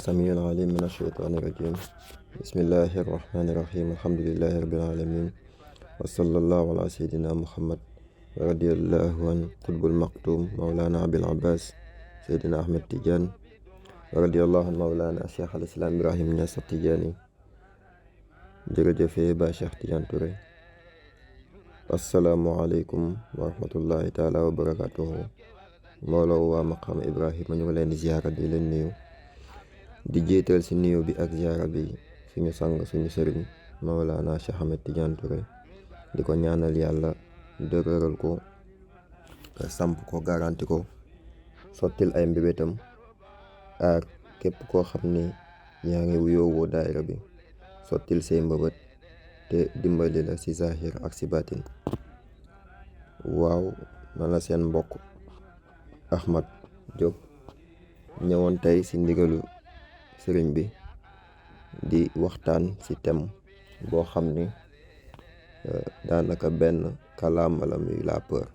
السميع العليم من الشيطان الرجيم. بسم الله الرحمن الرحيم. الحمد لله رب العالمين، وصلى الله على سيدنا محمد، ورضي الله عن قطب المقتوم مولانا أبي العباس سيدنا أحمد تيجان، ورضي الله عن مولانا الشيخ الإسلام إبراهيم نياس التيجاني. jërëjëfee ba Cheikh Tidiane Touré. asalaamualeykum wa rahmatullahi taala wa barakatuhu. mbooloo waa maqaama Ibrahima ñu ngi leen di ziara di leen nuyu, di jiital si nuyu bi ak ziara bi suñu sang suñu sëriñ Mawlana Cheikh Ahmed Tidiane Touré, di ko ñaanal yàlla dëgëral ko, samp ko, garanti ko, sottil ay mbébétam, aar képp koo xam ni yaa ngi wuyoo daayira bi, sottil say mbëbët te dimbali la si zahir ak si batin. waaw, man la seen mbokk Ahmad Diop ñëwoon tey si ndigalu sëriñ bi di waxtaan si thème boo xam ni daanaka benn kàllaama la, muy la peur.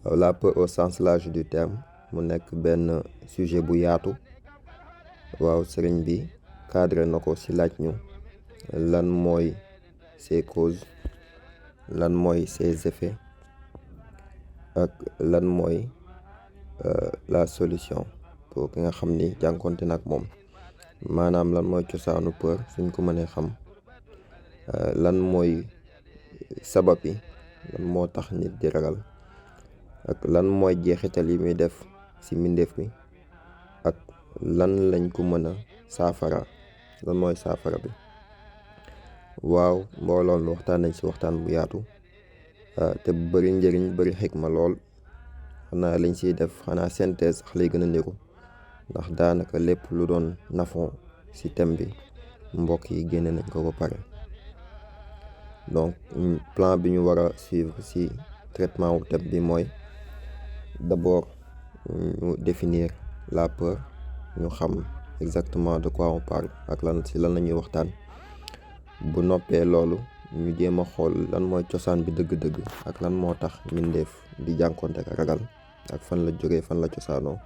La peur au sens large du terme, mu nekk benn sujet bu yaatu. waaw, sëriñ bi cadré na ko si laaj ñu lan mooy ses causes, lan mooy ses effets ak lan mooy la solution pour ki nga xam ni jànkonte nag moom. maanaam lan mooy cosaanu peur suñ ko mënee xam, lan mooy sabab yi, lan moo tax nit di ragal, ak lan mooy jeexital yi muy def si mbindeef mi, ak lan lañ ko mën a saafara, lan mooy saafara bi. waaw, mbooloo mi waxtaan nañ si waxtaan bu yaatu te bu bëri njëriñ, bëri xikma lool. xanaa liñ siy def xanaa synthèse sax lay gën a niru, ndax daanaka lépp lu doon nafon si thème bi mbokk yi génne nañ ko ba pare. donc plan bi ñu war a suivre si traitement wu thème bi mooy d'abord ñu définir la peur, ñu xam exactement de quoi on parle ak lan la ñuy waxtaan. bu noppee loolu ñu jéem a xool lan mooy cosaan bi dëgg-dëgg ak lan moo tax mbindeef di jànkonte ak ragal, ak fan la jógee, fan la cosaanoo.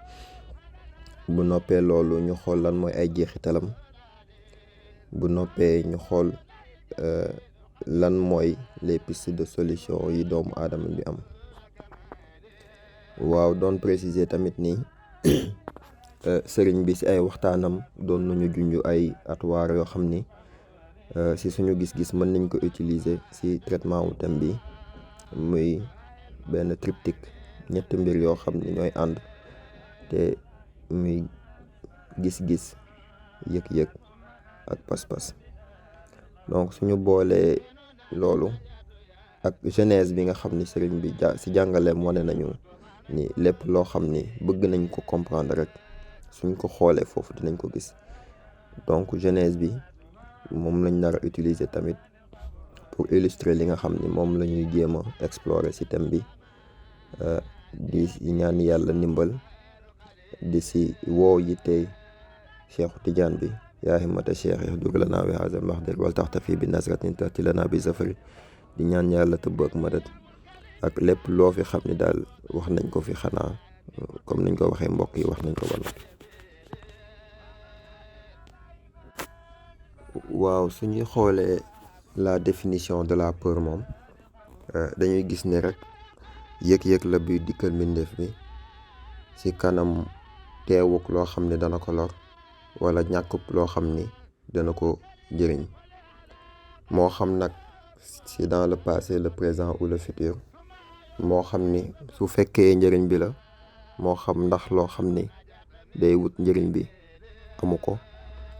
bu noppee loolu ñu xool lan mooy ay jeexitalam. bu noppee ñu xool lan mooy les pistes de solution yi doomu aadama bi am. waaw, doon préciser tamit ni sëriñ bi si ay waxtaanam doon nañu junj ay atuwaar yoo xam ni si suñu gis-gis mën nañ ko utiliser si traitement wu thème bi, muy benn triptyque, ñetti mbir yoo xam ni ñooy ànd te muy gis-gis, yëg-yëg ak pas-pas. donc suñu boolee loolu ak genèse bi nga xam ni sëriñ bi si jàngaleem wane nañu ni lépp loo xam ni bëgg nañ ko comprendre rek suñ ko xoolee foofu dinañ ko gis. donc genèse bi moom lañ nar a utiliser tamit pour illustrer li nga xam ni moom la ñuy jéem a explorer si thème bi, di ñaan yàlla ndimbal, di si woo yittey Cheikh Tidiane bi, yaa himmata cheikh ihdur lana bi haazal mahdir wal taxtafi bi nasratin tati lana bi zafari. di ñaan yàlla tëbb ak madad ak lépp loo fi xam ni daal wax nañ ko fi, xanaa comme niñ ko waxee mbokk yi wax nañ ko ba noppi. waaw, suñuy xoolee la définition de la peur moom dañuy gis ni rek yëg-yëg la buy dikkal mbindeef bi si kanam teewuk loo xam ne dana ko lor, wala ñàkkub loo xam ni dana ko jëriñ, moo xam nag si dans le passé, le présent ou le futur. moo xam ni su fekkee njëriñ bi la, moo xam ndax loo xam ni day wut njëriñ bi amu ko,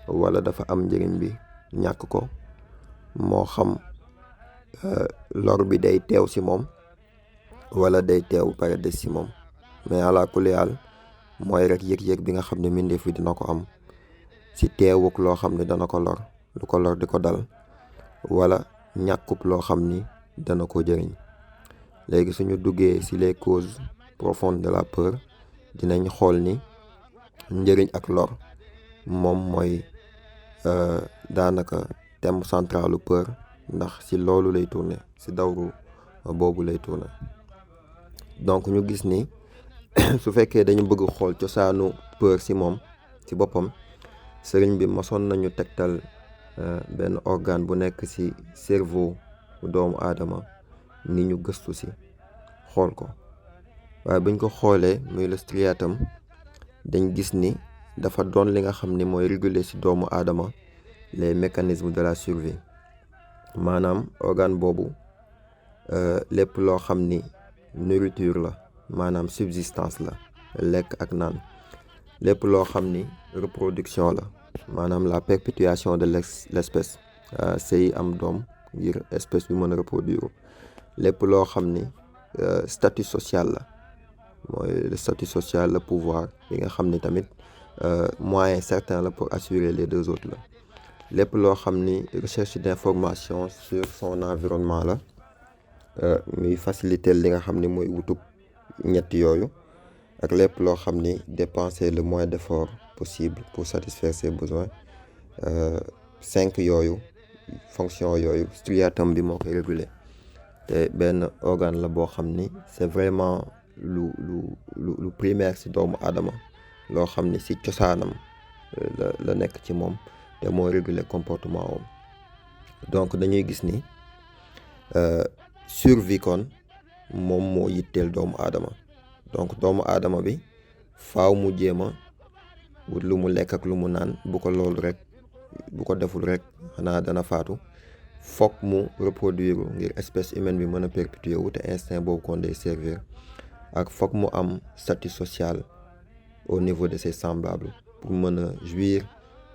wala dafa am njëriñ bi ñàkk ko, moo xam lor bi day teew si moom wala day teew pare des si moom. mais ala kulli haal mooy rek yëg-yëg bi nga xam ne mbindeef bi dina ko am si teewuk loo xam ne dana ko lor, lu ko lor di ko dal, wala ñàkkub loo xam ni dana ko jëriñ. léegi suñu duggee si les causes profondes de la peur, dinañ xool ni njëriñ ak lor moom mooy daanaka thème centralu peur, ndax si loolu lay tourné, si dawru boobu lay tourné. donc ñu gis ni su fekkee dañu bëgg xool cosaanu peur si moom, ci boppam sëriñ bi mosoon nañu tegtal benn organe bu nekk ci cerveau doomu aadama ni ñu gëstu ci xool ko waaye buñ ko xoolee muy le striatum dañ gis ni dafa doon li nga xam ni mooy réguler ci doomu aadama les mécanismes de la survie maanaam organe boobu lépp loo xam ni nourriture la maanaam subsistance la lekk ak naan lépp loo xam ni reproduction la maanaam la perpétuation de l'espèce sëy am doom ngir espèce bi mën a reproduire lépp loo xam ni statut social la mooy le statut social le pouvoir yi nga xam ni tamit moyen certain la pour assurer les deux autres la lépp loo xam ni recherche d'information sur son environnement la muy faciliter li nga xam ni mooy wutub ñett yooyu ak lépp loo xam ni dépenser le moins d'effort possible pour satisfaire ses besoins 5 yooyu fonction yooyu striatum bi moo koy réguler te benn organe la boo xam ni c'est vraiment lu primaire ci doomu aadama loo xam ni ci cosaanam la nekk ci moom te moo réguler comportement am donc dañuy gis ni survie kon moom moo yitteel doomu aadama donc doomu aadama bi faaw mu jéem a wut lu mu lekk ak lu mu naan bu ko deful rek xanaa dana faatu fokk mu reproduire ngir espèce humaine bi mën a perpétuer wu te instinct boobu kon day servir ak fokk mu am statut social au niveau de ses semblables pour mën a jouir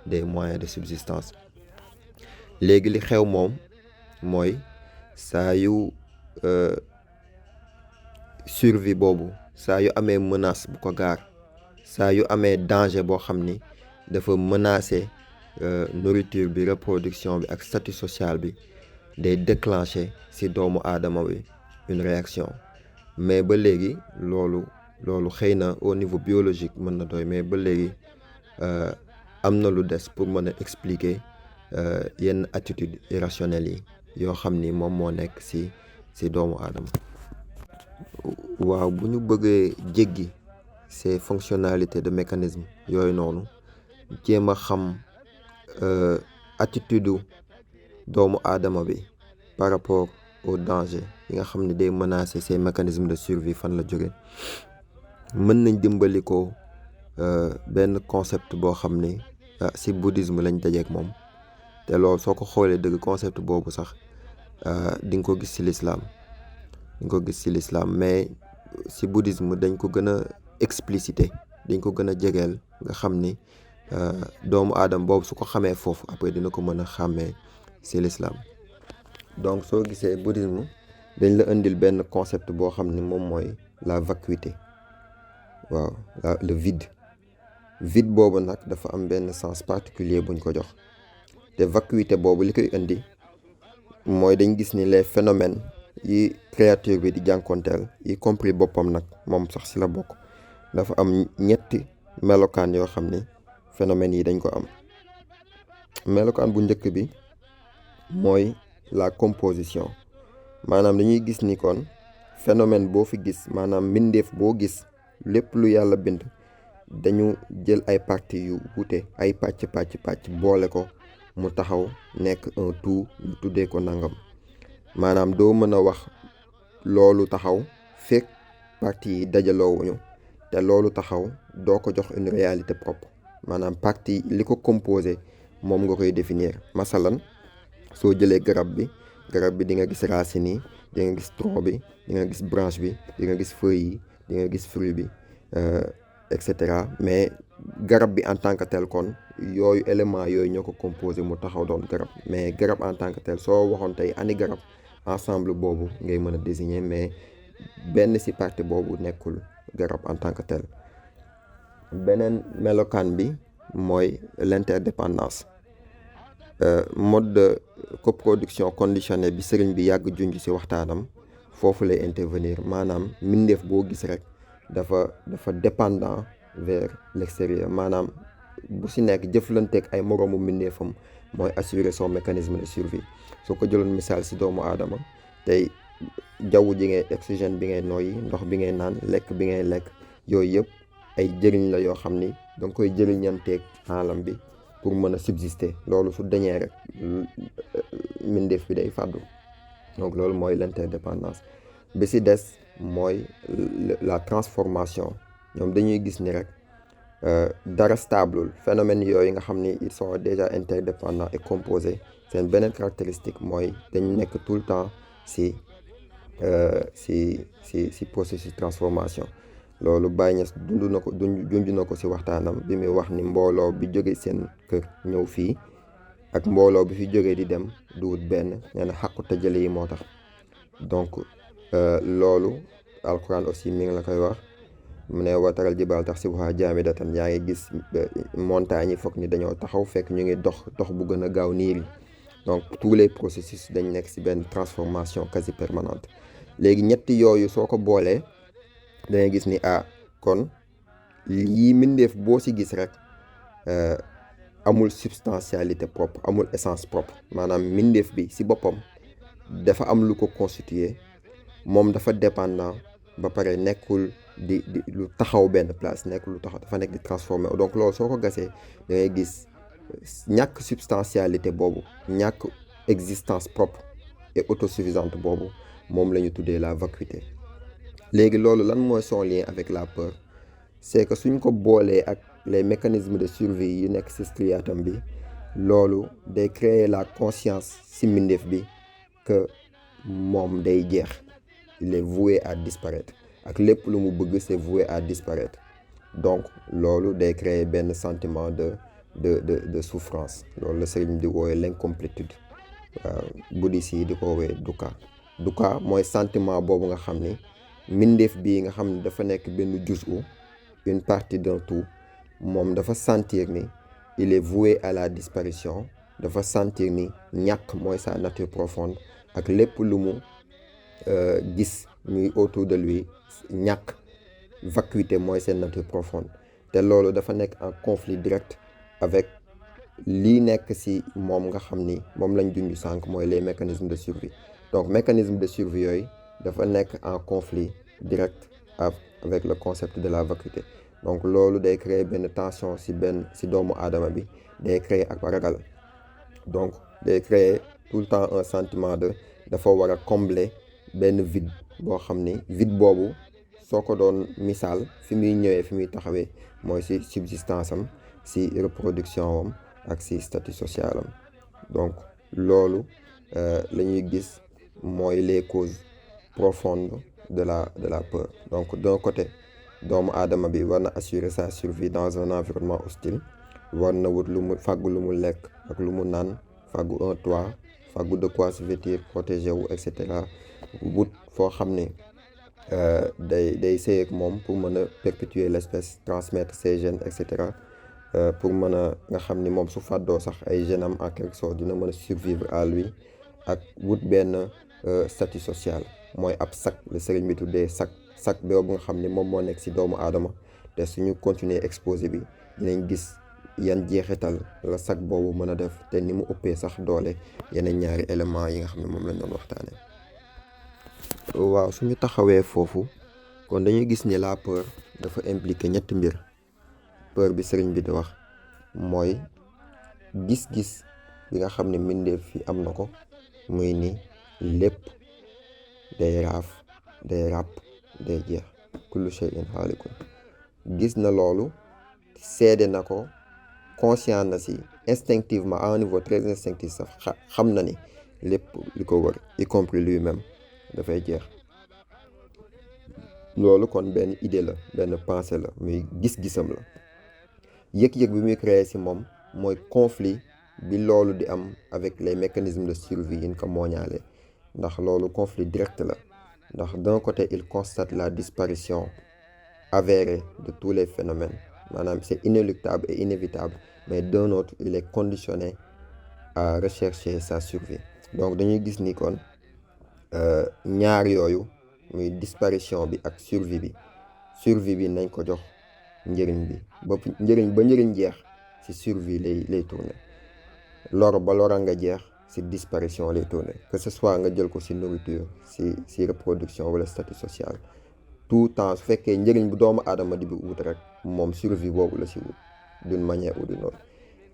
des moyens de subsistance léegi li xew moom mooy saa yu survie boobu saa yu amee menace bu ko gaar saa yu amee danger boo xam ni dafa menacer nourriture bi reproduction bi ak statut social bi day déclencher ci doomu aadama bi une réaction mais ba léegi loolu xëy na au niveau biologique mën na doy mais ba léegi am na lu des pour mën a expliquer yenn attitude irrationnelles yi yoo xam ni moom moo nekk ci doomu aadama waaw bu ñu bëggee jéggi ces fonctionnalités de mécanisme yooyu noonu jéem a xam attitude doomu aadama bi par rapport au danger yi nga xam ne day menacer ces mécanismes de survie fan la jóge mën nañ dimbali ko benn concept boo xam ni ci bouddhisme lañ dajeek moom te loolu soo ko xoolee dëgg concept boobu sax di nga ko gis ci l'islam mais ci bouddhisme dañ ko gën a expliciter dañ ko gën a jegeel nga xam ni doomu aadama boobu su ko xamee foofu après dina ko mën a xàmmee ci l'islam donc soo gisee bouddhisme dañ la indil benn concept boo xam ni moom mooy la vacuité waaw le vide boobu nag dafa am benn sens particulier buñ ko jox te vacuité boobu li koy indi mooy dañ gis ni les phénomènes yi créature bi di jànkonteel y compris boppam nag moom sax ci la bokk dafa am ñetti melokaan yoo xam ni phénomènes yi dañ ko am melokaan bu njëkk bi mooy la composition maanaam dañuy gis ni kon phénomène boo fi gis maanaam mbindeef boo gis lépp lu yàlla bind dañu jël ay parties yu wuute ay pàcc boole ko mu taxaw nekk un tout ñu tuddee ko nangam maanaam doo mën a wax loolu taxaw fekk parties yi dajaloowuñu te loolu taxaw doo ko jox une réalité propre maanaam partie li ko composé moom nga koy définir masalan soo jëlee garab bi di nga gis racine yi di nga gis tronc bi di nga gis branche bi di nga gis feuille yi di nga gis fruit bi et cetera mais garab bi en tant que tel kon yooyu élément yooyu ñoo ko composé mu taxaw doon garab mais garab en tant que tel soo waxoon tey ani garab ensemble boobu ngay mën a désigner mais benn ci partie boobu nekkul garab en tant que tel beneen melokaan bi mooy l'interdépendance mode de coproduction conditionnée bi sëriñ bi yàgg junj ci waxtaanam foofu lay intervenir maanaam mbindeef boo gis rek dafa dépendant vers l'extérieur maanaam bu ci nekk jëflanteeg ay moroomu mbindeefam mooy assurer son mécanisme de survie soo ko jëloon misaal ci doomu aadama tey jaww ji ngay oxygène bi ngay noyyi ndox bi ngay naan lekk bi ngay lekk yooyu yëpp ay jëriñ la yoo xam ni da nga koy jëriñanteeg alam bi pour mën a subsister. Loolu su dañee rek mbindeef bi day fàddu. Donc loolu mooy l'interdépendance. bi si des mooy la transformation. ñoom dañuy gis ni rek dara stable phénomène yooyu nga xam ni ils sont déjà interdépendants et composés. seen beneen caractéristique mooy dañu nekk tout le temps si processus transformation. loolu Baye Niass junj na ko si waxtaanam bi muy wax ni mbooloo bi jóge seen kër ñëw fii ak mbooloo bi fi jógee di dem du wut benn, nee na xàqu tajale yi moo tax. donc loolu alquran aussi mi ngi la koy wax mu ne wataral jibaal tax si waxaa jaamidatan. yaa ngi gis montagnes yi foog ni dañoo taxaw fekk ñu ngi dox bu gën a gaaw niir yi. donc tous les processus dañ nekk si benn transformation quasi permanente. léegi ñetti yooyu soo ko boolee dangay gis ni kon yii mbindeef boo si gis rek amul substantialité propre, amul essence propre. maanaam mbindeef bi si boppam dafa am lu ko constitué, moom dafa dépendant ba pare nekkul di lu taxaw benn place, nekkul lu taxaw, dafa nekk di transformé. donc loolu soo ko gasee da ngay gis ñàkk substantialité boobu, ñàkk existence propre et autosuffisante boobu moom la ñu tuddee la vacuité. léegi loolu lan mooy son lien avec la peur? c'est que suñ ko boolee ak les mécanismes de survie yu nekk si striatum bi, loolu day créer la conscience si mbindeef bi que moom day jeex, il est voué à disparaître, ak lépp lu mu bëgg c'est voué à disparaître. donc loolu day créer benn sentiment de souffrance. loolu la sëriñ di woowee l'incomplétude. bouddhiste yi di ko woowee dukkha mooy sentiment boobu nga xam ni mbindeef bii nga xam ne dafa nekk benn juz'u, une partie d'un tout, moom dafa sentir ni il est voué à la disparition. dafa sentir ni ñàkk mooy sa nature profonde, ak lépp lu mu gis muy autour de lui ñàkk, vacuité mooy seen nature profonde. te loolu dafa nekk en conflit direct avec lii nekk si moom nga xam ni moom lañ junj sànq, mooy les mécanismes de survie. donc mécanisme de survie yooyu dafa nekk en conflit direct avec le concept de la vacuité. donc loolu day créer benn tension si doomu aadama bi, day créer ak ragal. donc day créer tout le temps un sentiment dafa war a combler benn vide boo xam ni vide boobu soo ko doon misaal fi muy ñëwee, fi muy taxawee mooy si subsistance am, si reproduction am ak si statut social am. donc loolu la ñuy gis mooy les causes profondes de la peur. donc d'un côté doomu aadama bi war na assurer sa survie dans un environnement hostile, war na wut fàggu lu mu lekk ak lu mu naan, fàggu un toit, fàggu de quoi se vêtir, protéger wu, et cetera. wut foo xam ne day sëy ak moom pour mën a perpétuer l'espèce, transmettre ses gènes, et cetera. pour mën a nga xam ni moom su fàddoo sax ay gènes am en quelque sorte dina mën a survivre à lui. ak wut benn statut social, mooy ab sac, le sëriñ bi tuddee sac boobu nga xam ne moom moo nekk si doomu aadama. te suñu continuer exposé bi dinañ gis yan jeexital la sac boobu mën a def, te ni mu ëppee sax doole yeneen ñaari éléments yi nga xam ne moom lañ doon waxtaanee. waaw suñu taxawee foofu kon dañuy gis ni la peur dafa impliquer ñetti mbir. peur bi sëriñ bi di wax mooy gis-gis bi nga xam ne mbindeef fi am na ko, muy ni lépp day raaf, day ràpp, day jeex, kullu shay'in haalikun. gis na loolu, seede na ko, conscient na si instinctivement, à un niveau très instinctif sax xam na ni lépp li ko wër, y compris lui-même, dafay jeex. loolu kon benn idée la, benn pensée la, muy gis-gisam la. yëg-yëg bi muy créer si moom mooy conflit bi loolu di am avec les mécanismes de survie yi ñu ko mooñaale. ndax loolu conflit direct la, ndax d'un côté il constate la disparition avérée de tous les phénomènes, maanaam c'est inéluctable et inévitable, mais d'un autre il est conditionné à rechercher sa survie. donc dañuy gis ni kon ñaar yooyu muy disparition bi ak survie bi nañ ko jox njëriñ bi ba njëriñ jeex ci survie lay tourner. lor ba lora nga jeex ci disparition lay tourner, que ce soit nga jël ko ci nourriture, ci reproduction wala statut social. tout temps su fekkee njëriñ bu doomu aadama di bi wut rek moom survie boobu la ci wut. d'une manière ou d'une autre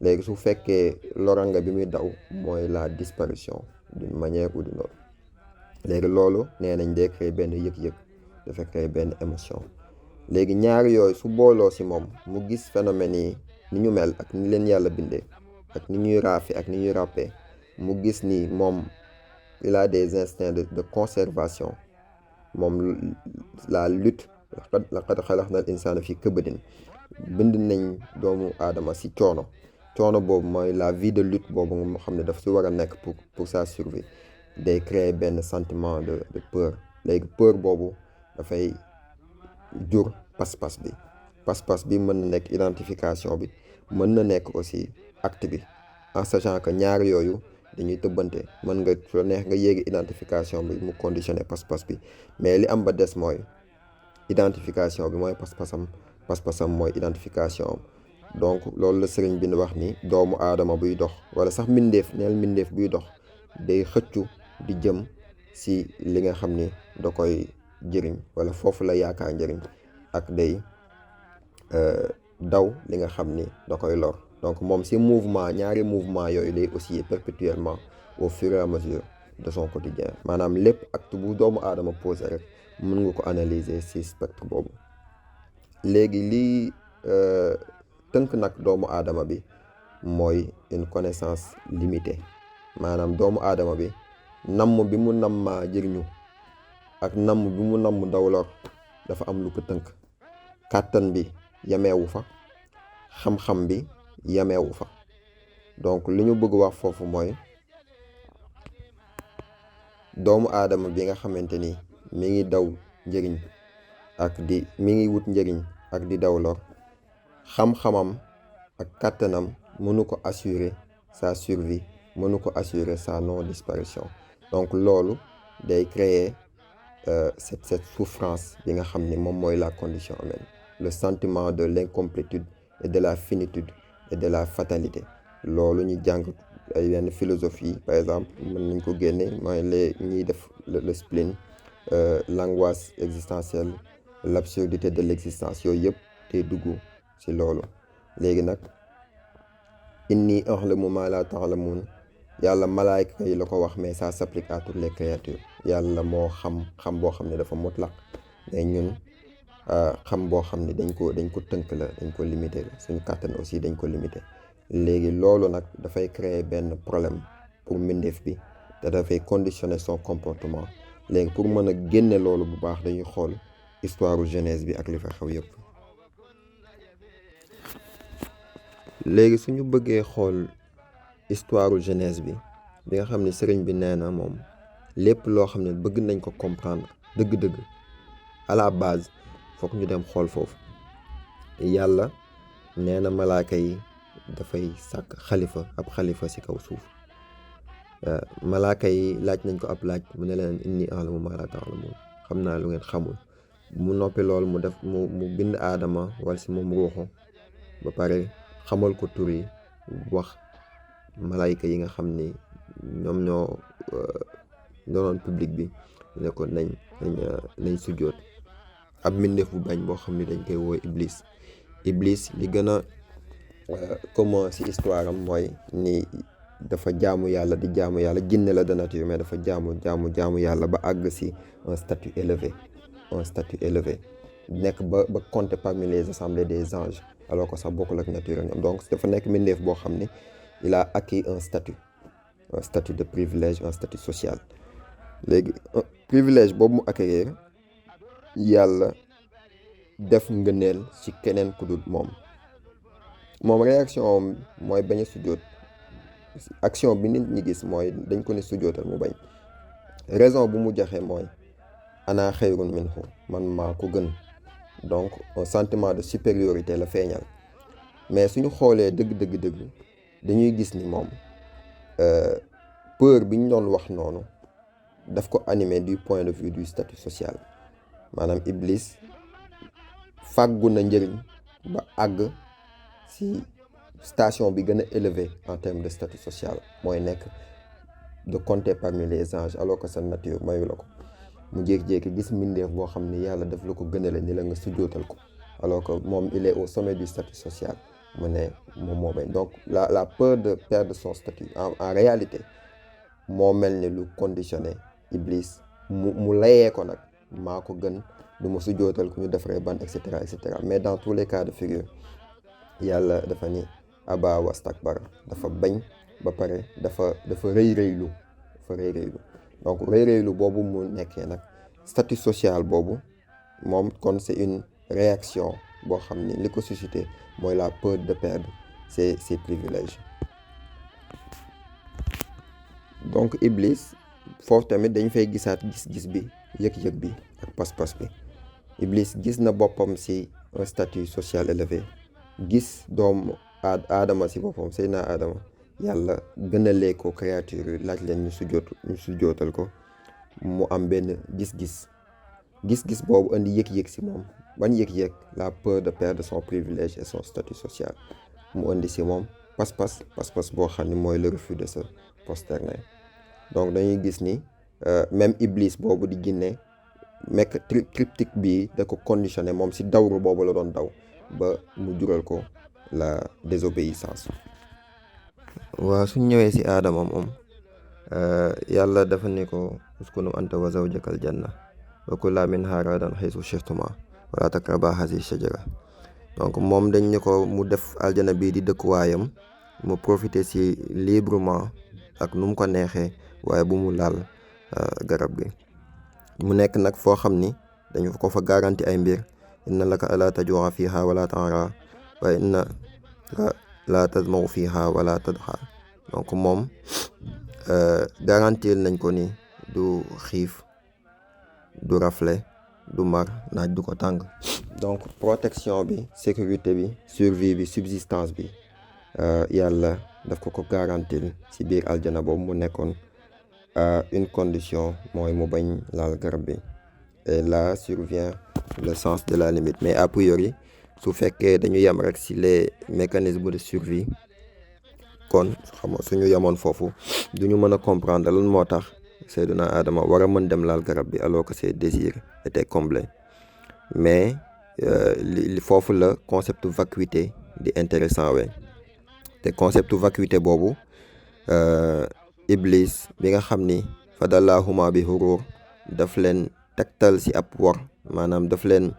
léegi su fekkee loranga bi muy daw mooy la disparition d'une manière ou d'une autre léegi loolu nee nañ day créer benn yëg-yëg dafa créer benn émotion léegi ñaari yooyu su booloo si moom mu gis phénomène yi ni ñu mel ak ni leen yàlla bindee ak ni ñuy raafe ak ni ñuy ràppee mu gis ni moom il a des instincts de conservation moom la lutte laqad xalaqnal insaana fi kabadin bind nañ doomu aadama si coono boobu mooy la vie de lutte boobu nga xam ne daf si war a nekk pour sa survie day créer benn sentiment de peur léegi peur boobu dafay jur pas-pas bi mën na nekk identification bi mën na nekk aussi acte bi en sachant que ñaar yooyu dañuy tëbbante mën nga su neex nga yéegi identification bi mu conditionné pas-pas bi mais li am ba des mooy identification bi mooy pas-pasam mooy identification am donc loolu la sëriñ bi wax ni doomu aadama buy dox wala sax mbindeef buy dox day xëccu di jëm si li nga xam ni da koy jëriñ wala foofu la yaakaar njëriñ ak day daw li nga xam ni da koy lor donc moom si ñaari mouvement yooyu lay osciller perpétuellement au fur et à mesure de son quotidien maanaam lépp acte bu doomu aadama posé rek mën nga ko analyser si spectre boobu léegi lii tënk nag doomu aadama bi mooy une connaissance limitée maanaam doomu aadama bi namm bi mu nammaa jëriñu ak namm bi mu namm daw lor dafa am lu ko tënk kàttan bi yameewu fa xam-xam bi yameewu fa donc li ñu bëgg wax foofu mooy doomu aadama bi nga xamante ni mi ngi daw njëriñ mi ngi wut njëriñ ak di daw lor xam-xamam ak kàttanam mënu ko assurer sa survie mënu ko assurer sa non disparition donc loolu day créer cette souffrance bi nga xam ni moom mooy la condition humaine le sentiment de l'incomplétude et de la finitude et de la fatalité loolu ñu jàng ay yenn philosophie par exemple mën nañ ko génne mooy ñuy def le spleen l'angoisse existentielle l'absurdité de l'existence yooyu yëpp te dugg ci loolu léegi nag inni a'lamu ma la ta'lamun yàlla malaayka yi la ko wax mais ça s'applique à toutes les créatures yàlla moo xam boo xam ne dafa mutlaq mais ñun xam boo xam ne dañ ko tënk la dañ ko limité la suñu kàttan aussi dañ ko limité léegi loolu nag dafay créer benn problème pour mbindeef bi te dafay conditionner son comportement léegi pour mën a génne loolu bu baax dañuy xool histoire Genèse bi ak li fa xew yëpp léegi suñu bëggee xool histoire Genèse bi nga xam ne sëriñ bi nee na moom lépp loo xam ne bëgg nañ ko comprendre dëgg-dëgg à la base foog ñu dem xool foofu yàlla nee na malaaka yi dafay sàkk ab xalifa ci kaw suuf malaaka yi laaj nañ ko ab laaj mu ne leen inni a'lamu ma la ta'lamun xam naa lu ngeen xamul mu noppi loolu mu bind aadama wal si moom ruuxu ba pare xamal ko tur yi wax malaayka yi nga xam ni ñoom ñoo doonoon public bi ne ko nañ sujjoot ab mbindeef bu bañ boo xam ni dañ koy woo iblis li gën a comment ci histoire am mooy ni dafa jaamu yàlla jinne la de nature mais dafa jaamu yàlla ba àgg ci un statut élevé nekk ba compter parmi les assemblées des anges alors que sax bokkul ak nature ñoom donc dafa nekk mbindeef boo xam ne il a acquis un statut de privilège un statut social léegi privilège boobu mu acquérir yàlla def ngëneel ci keneen ku dul moom réaction mooy bañ a sujjóot action bi nit ñi gis mooy dañ ko ne sujjóotal mu bañ raison bu mu joxe mooy ana xayrun minhu man maa ko gën donc un sentiment de supériorité la feeñal mais suñu xoolee dëgg dañuy gis ni moom peur bi ñu doon wax noonu daf ko animé du point de vue du statut social maanaam Iblis fàggu na njëriñ ba àgg ci station bi gën a élevé en termes de statut social mooy nekk de compter parmi les anges alors que sa nature mayu la ko mu jékki-jékki gis mbindeef boo xam ni yàlla daf la ko gënale ni la nga sujjootal ko alors que moom il est au sommet du statut social mu ne moom moo bañ. Donc la peur de perdre son statut en réalité moo mel ni lu conditionné Iblis mu layee ko nag maa ko gën du ma su jootal ku ñu defaree ban et cetera et cetera. Mais dans tous les cas de figure yàlla dafa ni aba wastakbara, dafa bañ ba pare dafa rëy rëylu donc rëy rëylu boobu mu nekkee nag statut social boobu moom kon c'est une réaction boo xam ni li ko suscité mooy la peur de perdre ses privilèges. Donc Iblis foofu tamit dañ fay gisaat gis-gis bi, yëg-yëg bi ak pas-pas bi. Iblis gis na boppam ci un statut social élevé, gis doomu aadama ci boppam, Seydina Adama yàlla gënalee ko créature yi, laaj leen ñu sujjootal ko, mu am benn gis-gis boobu indi yëg-yëg ci moom. Ban yëg-yëg? La peur de perdre son privilège et son statut social. mu indi ci moom pas-pas boo xam ni mooy le refus de se prosterner. Donc dañuy gis ni même Iblis boobu di ginne mekk cryptique bi da ko conditionné moom ci dawru boobu la doon daw ba mu jural ko la désobéissance. waaw suñ ñëwee ci aadama moom yàlla dafa ne ko uskunu anta wa zawjakal janna wa kulaa minhaa ragadan haysu shi'tumaa wa laa taqrabaa haadihi shajara. Donc moom dañ ne ko mu def aljana bii di dëkkuwaayam, mu profiter ci librement ak nu mu ko neexee, waaye bu mu laal garab gi. mu nekk nag foo xam ni dañu ko fa garanti ay mbir. inna laka alaa tajuu'a fiihaa wala ta'raa wa inna laa tazma'u fiihaa wala tadhaa. donc moom garantil nañ ko ni du xiif, du rafle, du mar, naaj du ko tàng. donc protection bi, sécurité bi, survie bi, subsistance bi yàlla daf ko garantil ci biir aljana boobu mu nekkoon. Une condition mooy mu bañ laal garab bi. Et là survient le sens de la limite. Mais a priori su fekkee dañu yem rek ci les mécanismes de survie, kon xam nga suñu yemoon foofu duñu mën a comprendre lan moo tax Seydina Adama war a mën dem laal garab bi alors que ses désirs étaient comblés. Mais li foofu la concept vacuité di intéressant we te concept vacuité boobu Iblis bi nga xam ni fadallahuma bi hurur daf leen tegtal ci ab wor, maanaam daf leen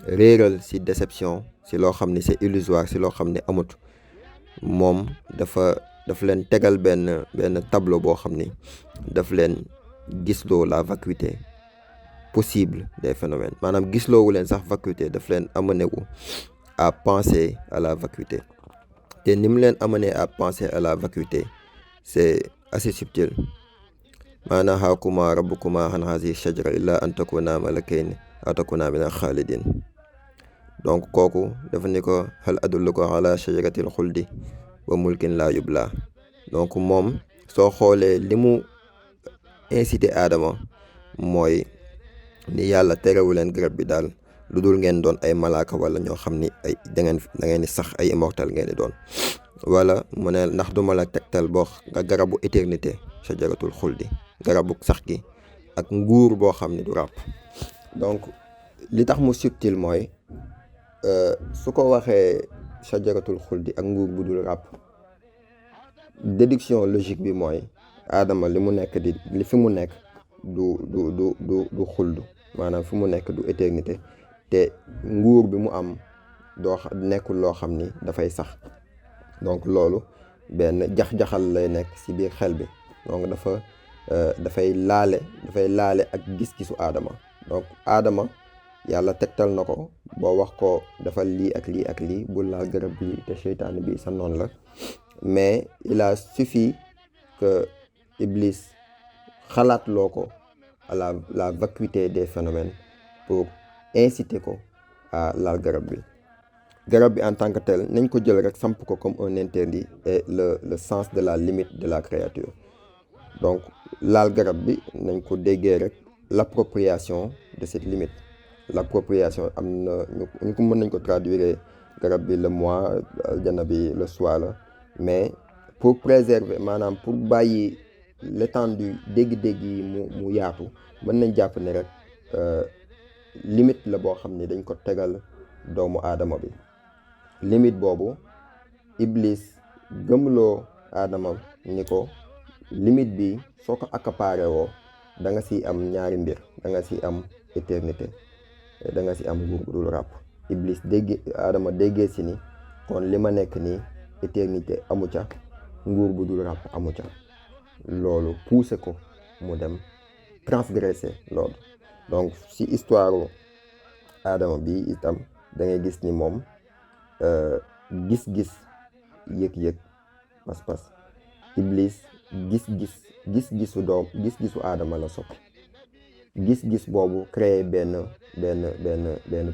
réeral ci déception, ci loo xam ni c'est illusoire, ci loo xam ni amut. moom daf leen tegal benn tableau boo xam ni daf leen gisloo la vacuité possible des phénomènes, maanaam gisloowu leen sax vacuité, daf leen amené wu à penser à la vacuité. te ni mu leen amené à penser à la vacuité c'est assez subtil. maa nahaakumaa rabbukumaa an haadihi shajara illaa an takuunaa malakayni aw takuunaa mina xaalidin. donc kooku dafa ni ko hal adulluka ala shajaratil xuldi wa mulkin laa yublaa. donc moom soo xoolee li mu incité Adama mooy ni yàlla terewu leen garab bi daal lu dul ngeen doon ay malaaka wala ñoo xam ni ay da ngeen di sax ay immortel ngeen di doon. wala mu ne ndax duma la tegtal boo nga garabu éternité, shajaratul xuldi, garabu sax gi ak nguur boo xam ni du ràpp. donc li tax mu subtil mooy su ko waxee shajaratul xuldi ak nguur bu dul ràpp, déduction logique bi mooy Adama li mu nekk li fi mu nekk du xuldu, maanaam fi mu nekk du éternité, te nguur bi mu am nekkul loo xam ni dafay sax. donc loolu benn jax-jaxal lay nekk ci biir xel bi. donc dafay laale ak gis-gisu Adama. donc Adama yàlla tegtal na ko boo wax ko defal lii ak lii ak lii, bul laal garab bi te seytaane bi sa noonu la. mais il a suffi que Iblis xalaat loo ko à la vacuité des phénomènes pour inciter ko à laal garab bi. garab bi en tant que tel nañ ko jël rek samp ko comme un interdit et le sens de la limite de la créature. donc laal garab bi nañ ko déggee rek l'appropriation de cette limite. l'appropriation am na ñu ko mën nañ ko traduire garab bi le moi, aljana bi le soi la, mais pour préserver, maanaam pour bàyyi l'étendue dégg-dégg yi mu yaatu, mën nañ jàpp ne rek limite la boo xam ne dañ ko tegal doomu aadama bi. limite boobu Iblis gëmloo Adama ni ko limite bi soo ko accaparé woo da nga si am ñaari mbir, da nga si am éternité, da nga si am nguur bu dul ràpp. Iblis Adama déggee si ni kon li ma nekk nii éternité amu ca, nguur bu dul ràpp amu ca. Loolu poussé ko mu dem transgresser loolu. Donc si histoire Adama bi itam da ngay gis ni moom gis-gis, yëg-yëg, pas-pas. Iblis gis-gisu Adama la soppi. Gis-gis boobu créé benn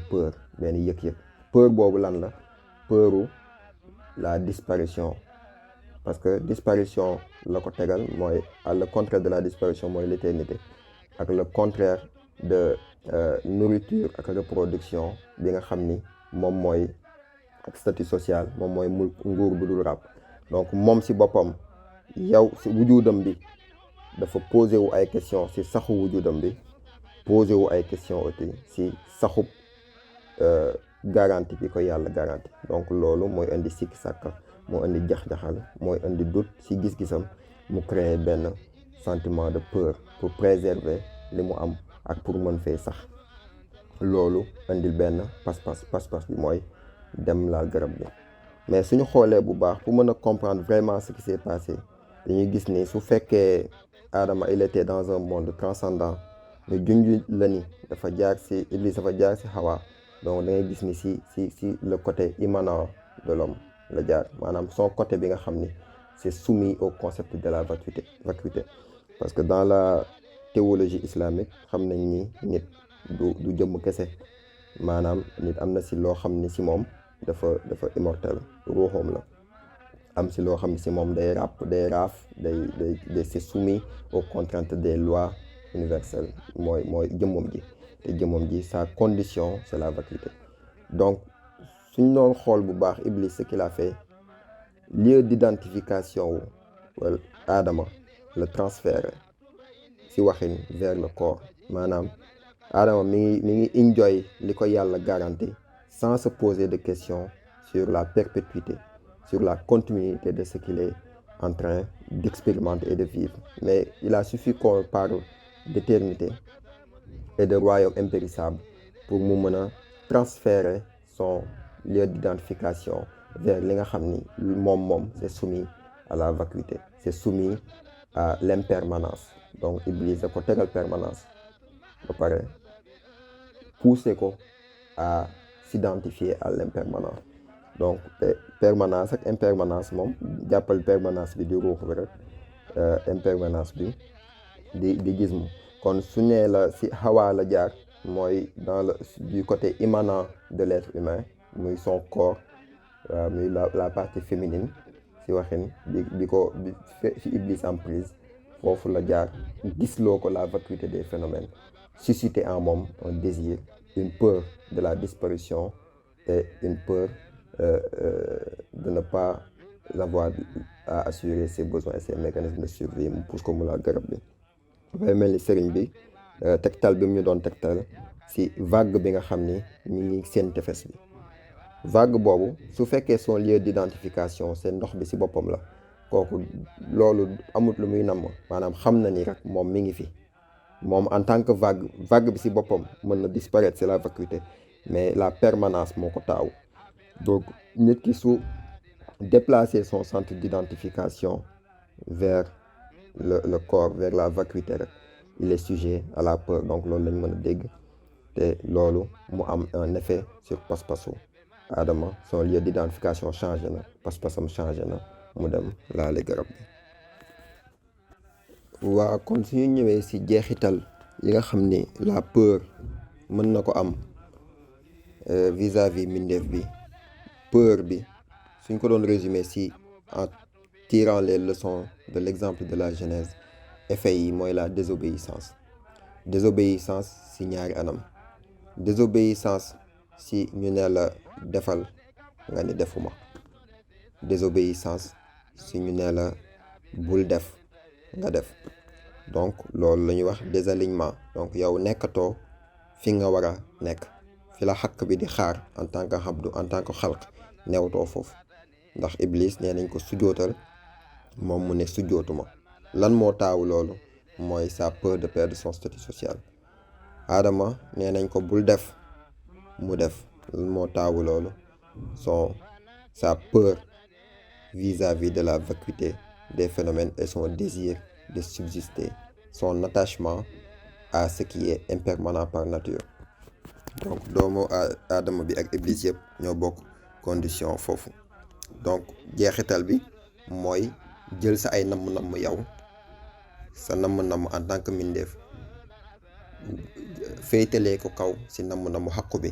peur, benn yëg-yëg. Peur boobu lan la? Peuru la disparition. Parce que disparition la ko tegal mooy le contraire de la disparition mooy l'éternité, ak le contraire de nourriture ak reproduction bi nga xam ni moom mooy ak statut social, moom mooy nguur bu dul ràpp. Donc moom si boppam, yow si wujudam bi dafa posé wu ay question si saxu wujudam bi, posé wu ay question aussi si saxub garantie bi ko yàlla garantie. Donc loolu mooy indi sikki sàkka, moo indi jax-jaxal, mooy indi doute si gis-gisam, mu créer benn sentiment de peur pour préserver li mu am ak pour mën fee sax. Loolu indil benn pas-pas bi mooy dem laal garab bi. Mais suñu xoolee bu baax pour mën a comprendre vraiment ce qui s'est passé, dañuy gis ni su fekkee Adama il était dans un monde transcendant, mais junj la ni dafa jaar si Iblis, dafa jaar si Hawa. Donc da ngay gis ni si le côté immanent de l'homme la jaar, maanaam son côté bi nga xam ni c'est soumis au concept de la vacuité. Parce que dans la théologie islamique xam nañ ni nit du jëmm kese, maanaam nit am na si loo xam ni si moom dafa immortel, ruuxoom la. Am si loo xam ni si moom day raaf, c'est soumis aux contraintes des lois universelles, mooy jëmmam ji. te jëmmam ji sa condition c'est la vacuité. Donc suñ doon xool bu baax Iblis ce qu'il a fait, lieu d'identification wu Adama le transfert si waxin vers le corps. Maanaam Adama mi ngi enjoy li ko yàlla garanti sans se poser de questions sur la perpétuité, sur la continuité de ce qu'il est en train d'expérimenter et de vivre. Mais il a suffi qu'on parle d'éternité et de royaume impérissable pour mu mën a transférer son lieu d'identification vers li nga xam ni moom c'est soumis à la vacuité, c'est soumis à l'impermanence. Donc Iblis da ko tegal permanence ba pare pousser ko à s'identifier à l'impermanence. Donc permanence ak impermanence moom jàppal permanence bi di ruux bi rek, impermanence bi di gizmu. Kon su nee la si Hawa la jaar, mooy du côté immanent de l'être humain, muy son corps, muy la partie féminine si waxin bi fi Iblis en prise, foofu la jaar gisloo ko la vacuité des phénomènes, susciter en moom un désir, une peur de la disparition et une peur de ne pas avoir à assurer ses besoins et ses mécanismes de survie. Mu pousse ko mu laal garab bi. dafay mel ni sëriñ bi tegtal bi mu ñu doon tegtal si vague bi nga xam ni mi ngi seen tefes bi. Vague boobu su fekkee son lieu d'identification c'est ndox bi si boppam la, kooku loolu amut lu muy namm, maanaam xam na ni rek moom mi ngi fi. Moom en tant que vague bi si boppam mën na disparaître, c'est la vacuité, mais la permanence moo ko taaw. Donc nit ki su déplacer son centre d'identification vers le corps, vers la vacuité rek, il est sujet à la peur. Donc loolu lañ mën a dégg, te loolu mu am un effet sur pas-pasu Adama. Son lieu d'identification changé na, pas-pasam changé na, mu dem laale garab bi. waa kon suñu ñëwee si jeexital yi nga xam ni la peur mën na ko am vis-à-vis mbindeef bi. Peur bi suñ ko doon résumer si en tirant les leçons de l'exemple de la Genèse, effet yi mooy la désobéissance si ñaari anam. Désobéissance si ñu ne la defal nga ni defuma, désobéissance si ñu ne la bul def nga def. Donc loolu la ñuy wax désalignement. Donc yow nekkatoo fi nga war a nekk, fi la xàq bi di xaar en tant que xabdu, en tant que xalq newtoo foofu. ndax Iblis nee nañ ko sujootal moom mu ne sujootuma. lan moo taawu loolu mooy sa peur de perdre son statut social. Adama nee nañ ko bul def mu def. lan moo taawu loolu sa peur vis-à-vis de la vacuité des phénomènes et son désir de subsister, son attachement à ce qui est impermanent par nature. donc doomu Adama bi ak Iblis yëpp ñoo bokk condition foofu. donc jeexital bi mooy jël sa ay namm-namm yow sa namm-namm en tant que mindeef féetalee ko kaw si namm-namm xaqu bi.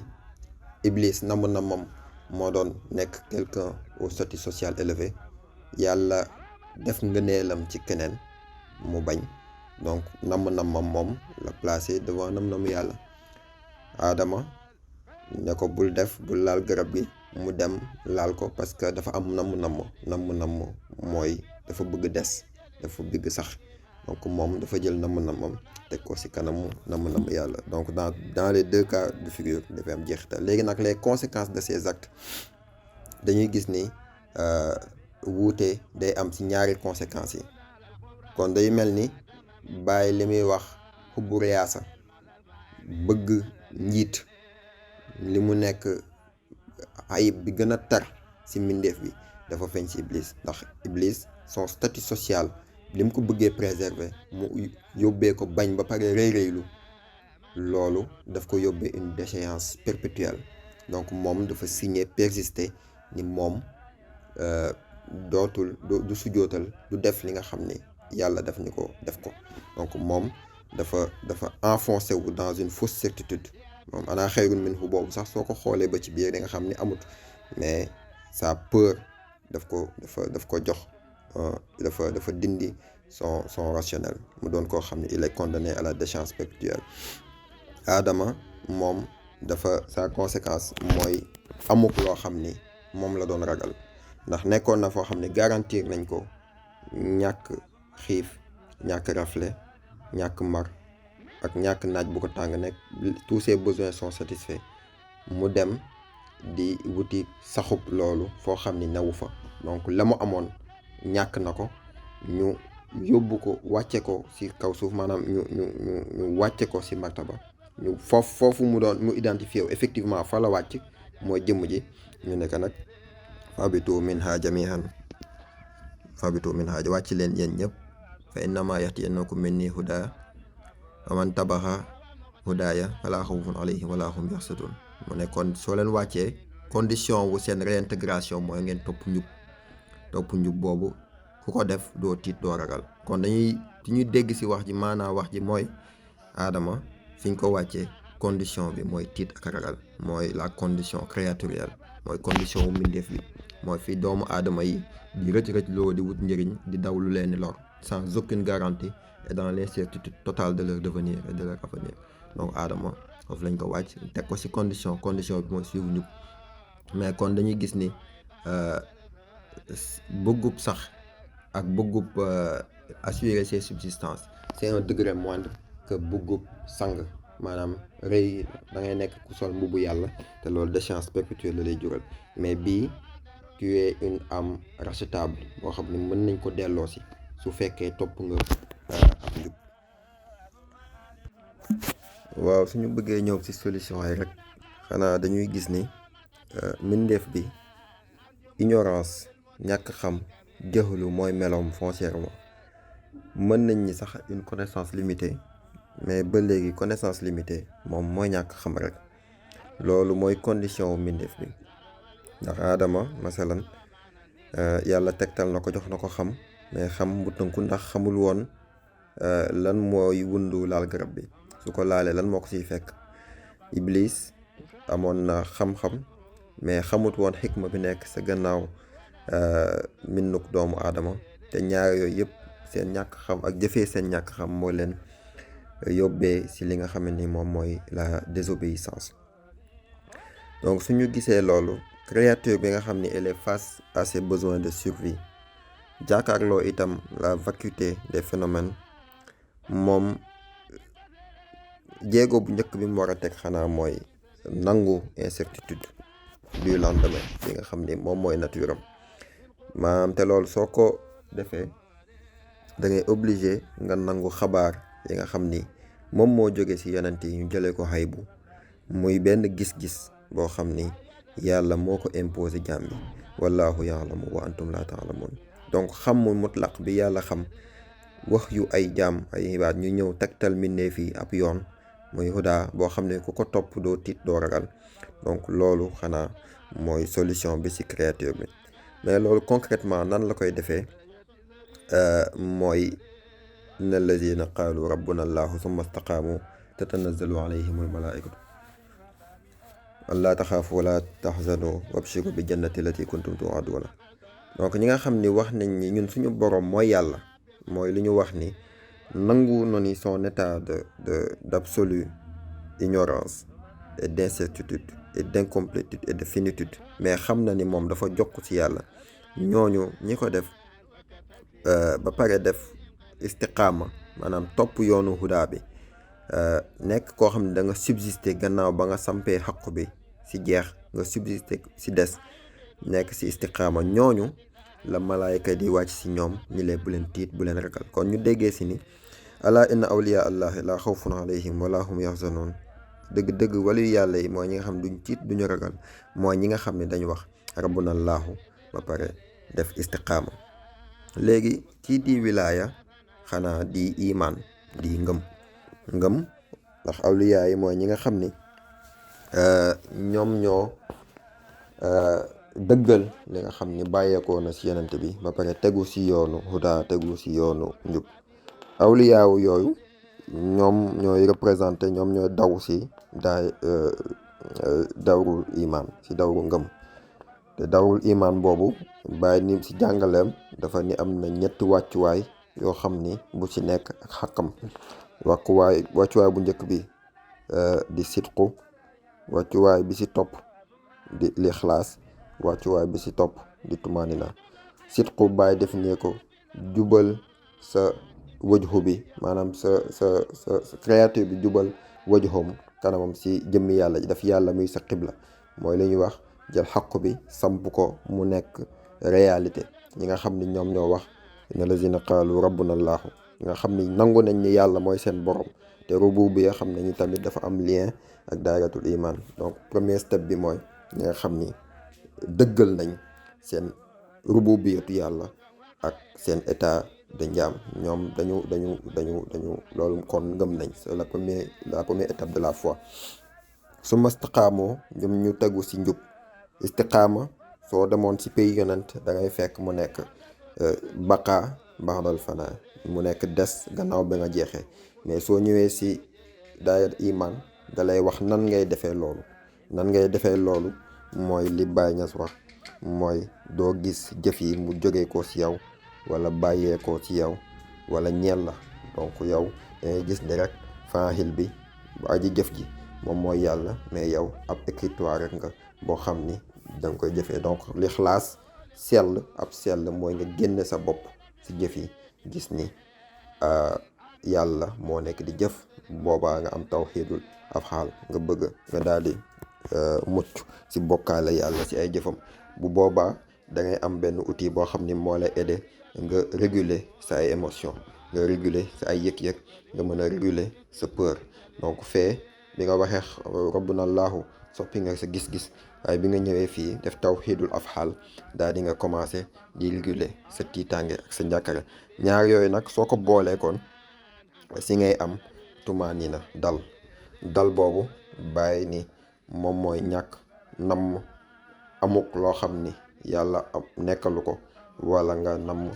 Iblis namm-nammam moo doon nekk quelqu'un au statut social élevé, yàlla def ngëneelam ci keneen mu bañ, donc namm-nammam moom la placé devant namm-namm yàlla. Adama ne ko bul laal garab gi, mu dem laal ko parce que dafa am namm-namm mooy dafa bëgg des, dafa bëgg sax, donc moom dafa jël namm-nammam teg ko ci kanamu namm-namm yàlla. donc dans les deux cas de figure dafay am jeexital. léegi nag les conséquences de ces actes dañuy gis ni wuute day am ci ñaari conséquences yi. kon day mel ni bàyyi li muy wax xubbu riyaasa, bëgg njiit, li mu nekk ayib bi gën a tar ci mbindeef bi dafa feeñ ci Iblis. ndax Iblis son statut social li mu ko bëggee préserver mu yóbbee ko bañ ba pare rëy-rëylu, loolu daf ko yóbbee une déchéance perpétuelle. donc moom dafa signer persister ni moom du sujootal, du def li nga xam ne yàlla def ni ko def ko. donc moom dafa enfoncé wu dans une fausse certitude. moom ana xayrun minhu boobu sax soo ko xoolee ba ci biir di nga xam ni amut, mais sa peur daf ko jox dafa dindi son rationnel, mu doon koo xam ne il est condamné à la déchéance perpétuelle. Adama moom sa conséquence mooy amuk loo xam ni moom la doon ragal, ndax nekkoon na foo xam ne garantir nañ ko ñàkk xiif, ñàkk rafle, ñàkk mar ak ñàkk naaj bu ko tàng nekk, tous ses besoins sont satisfaits. mu dem di wuti saxub loolu foo xam ni newu fa, donc la mu amoon ñàkk na ko, ñu yóbbu ko wàcce ko ci kaw suuf, maanaam ñu wàcce ko ci martaba, ñu foofu mu identifié wu effectivement fa la wàcc mooy jëmm ji. ñu nekk nag fabitu minha jamihan, wàcc leen yéen ñëpp, fa innama yatiyannakum minni huda wa man tabaxa hudaaya falaa xawfun alayhim wala hum yaxzanun. mu nekkoon soo leen wàccee condition wu seen réintégration mooy ngeen topp njub boobu ku ko def doo tiit doo ragal. kon dañuy dégg ci wax ji, maanaa wax ji mooy Adama fiñ ko wàccee condition bi mooy tiit ak ragal, mooy la condition créaturelle, mooy condition wu mbindeef bi, mooy fi doomu aadama yi di rëcc loo di wut njëriñ, di daw lu leen di lor sans aucune garantie et dans l'incertitude totale de leur devenir et de leur avenir. donc Adama foofu lañ ko wàcc teg ko ci condition bi mooy suivre njub. mais kon dañuy gis ni bëggub sax ak bëggub assurer ses subsistances c'est un degré moindre que bëggub sang, maanaam rëy da ngay nekk ku sol mbubu yàlla te loolu déchéance perpétuelle la lay jural. mais bii tu es une âme rachetable boo xam ne mën nañ ko delloo si su fekkee topp nga ak njub. waaw suñu bëggee ñëw ci solution yi rek, xanaa dañuy gis ni mbindeef bi ignorance, ñàkk xam, jëxlu mooy meloom foncièrement. mën nañ ni sax une connaissance limitée, mais ba léegi connaissance limitée moom mooy ñàkk xam rek. loolu mooy condition wu mbindeef bi. ndax Adama masalan yàlla tegtal na ko, jox na ko xam, mais xam bu tënku ndax xamul woon lan mooy wundu laal garab bi, su ko laalee lan moo ko ciy fekk. Iblis amoon na xam-xam, mais xamut woon xikma bi nekk sa gannaaw minnuk doomu aadama. te ñaar yooyu yëpp seen ñàkk xam ak jëfee seen ñàkk xam moo leen yóbbee ci li nga xam ni moom mooy la désobéissance. donc suñu gisee loolu, créature bi nga xam ni elle est face à ses besoins de survie, jàkkaarloo itam la vacuité des phénomènes, moom jéego bu njëkk bi mu war a teg xanaa mooy nangu incertitude du lendemain bi nga xam ni moom mooy nature am. maanaam te loolu soo ko defee da ngay obligé nga nangu xabaar yi nga xam ni moom moo jóge ci yonent yi ñu jëlee ko xaybu muy benn gis-gis boo xam ni yàlla moo ko imposé jaam bi wallahu yaalamu wa antum la taalamuun donc xamu mutlaq bi yàlla xam wax yu ay jaam ay xibaar ñu ñëw tegtal mbindeef yi ab yoon muy hudaa boo xam ne ku ko topp doo tiit doo ragal donc loolu xanaa mooy solution bi ci créature bi mais loolu concrètement nan la koy defee mooy inna allazina qaalu rabbuna allahu summa istaqaamu tatanazzalu alayhim almalaikatu allaa taxaafu wala taxzanu wabshiru bi jannati lati kuntum tuaduna donc ñi nga xam ni wax nañ ni ñun suñu borom mooy yàlla mooy li ñu wax ni nangu na ni son état d'absolue ignorance et d'incertitude et d'incomplétude et de finitude mais xam na ni moom dafa jokk ci yàlla ñooñu ñi ko def ba pare def istiqaama maanaam topp yoonu hudaa bi nekk koo xam ne da nga subsister gannaaw ba nga sampee xaq bi ci jeex nga subsister ci des nekk ci istiqaama ñooñu la malaayka di wàcc ci ñoom ñi leen bu leen tiit bu leen ragal kon ñu déggee ci ni ala inna awliya allahi la xawfun alayhim wala hum yaxzanoon dëgg-dëgg waliyu yàlla yi mooy ñi nga xam duñ tiit duñu ragal mooy ñi nga xam ne dañu wax rabbuna allahu ba pare def istiqaama léegi kii di wilaaya xanaa di imaan di ngëm ndax awliya yi mooy ñi nga xam ni ñoom ñoo dëggal li nga xam ni bàyyeekoo na ci yenente bi ba pare tegu ci yoonu huda tegu ci yoonu njub awliyaawu yooyu ñoom ñooy représenté ñoom ñooy daw ci dawrul imaan ci dawru ngëm te dawrul imaan boobu bàyyi ni ci jàngaleem dafa ni am na ñetti wàccuwaay yoo xam ni bu ci nekk ak xàkkam wàccuwaay bu njëkk bi di sidqu wàccuwaay bi ci topp di lixlaas wàccuwaay bi ci topp di tumaanina sidqu bàyyi définir ko jubal sa wajhu bi maanaam sa créature bi jubal wajhum kanamam ci jëmmi yàlla ji daf yàlla muy sa xibla mooy li ñuy wax jël xaq bi samp ko mu nekk réalité ñi nga xam ni ñoom ñoo wax inna lazina qaalu rabbuna allahu ñi nga xam ni nangu nañ ni yàlla mooy seen borom te rububiyya xam nañu tamit dafa am lien ak daayratul iman donc premier step bi mooy ñi nga xam ni dëggal nañ seen rububiyyatu yàlla ak seen état de njaam ñoom dañu loolu kon ngëm nañ c'est la première étape de la foi su ma istiqaamoo ñoom ñu tegu ci njub istiqaama soo demoon ci pays yonent da ngay fekk mu nekk baqa ba'dal fanaa mu nekk des gannaaw ba nga jeexee mais soo ñëwee ci daayat iman da lay wax nan ngay defee loolu mooy li Baay Ñas wax mooy doo gis jëf yi mu jógee ko ci yow wala bàyyee ko ci yow wala ñeel la donc yow dangay gis ni rek faahil bi aji jëf ji moom mooy yàlla mais yow ab écritoire rek nga boo xam ni danga koy jëfee donc lixlaas sell mooy nga génne sa bopp ci jëf yi gis ni yàlla moo nekk di jëf boobaa nga am tawxiidul afxaal nga bëgg nga daal di mucc ci bokkaale yàlla ci ay jëfam bu boobaa da ngay am benn outil boo xam ni moo lay aider nga réguler sa ay émotion nga réguler sa ay yëg-yëg nga mën a réguler sa peur donc fee bi nga waxee rabbuna allahu soppi nga sa gis-gis waaye bi nga ñëwee fii def tawxiidul afxaal daal di nga commencer di réguler sa tiitaange ak sa njàkkare ñaar yooyu nag soo ko boolee kon si ngay am tumaanina dal boobu bàyyi ni moom mooy ñàkk namm amuk loo xam ni yàlla nekkalu ko wala nga namm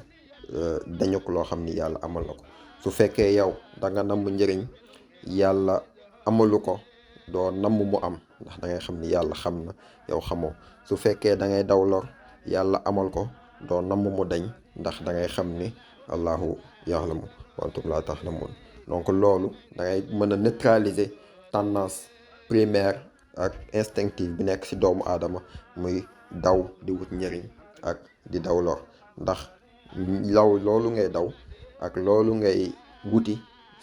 dañuk loo xam ni yàlla amal na ko su fekkee yow danga namm njëriñ yàlla amalu ko doo namm mu am ndax da ngay xam ni yàlla xam na yow xamoo su fekkee da ngay daw lor yàlla amal ko doo namm mu dañ ndax da ngay xam ni allahu yaxlamu wa antum laa taxlamuun donc loolu da ngay mën a neutraliser tendance primaire ak instinctive bi nekk ci doomu aadama muy daw di wut njëriñ ak di daw lor ndax loolu ngay daw ak loolu ngay wuti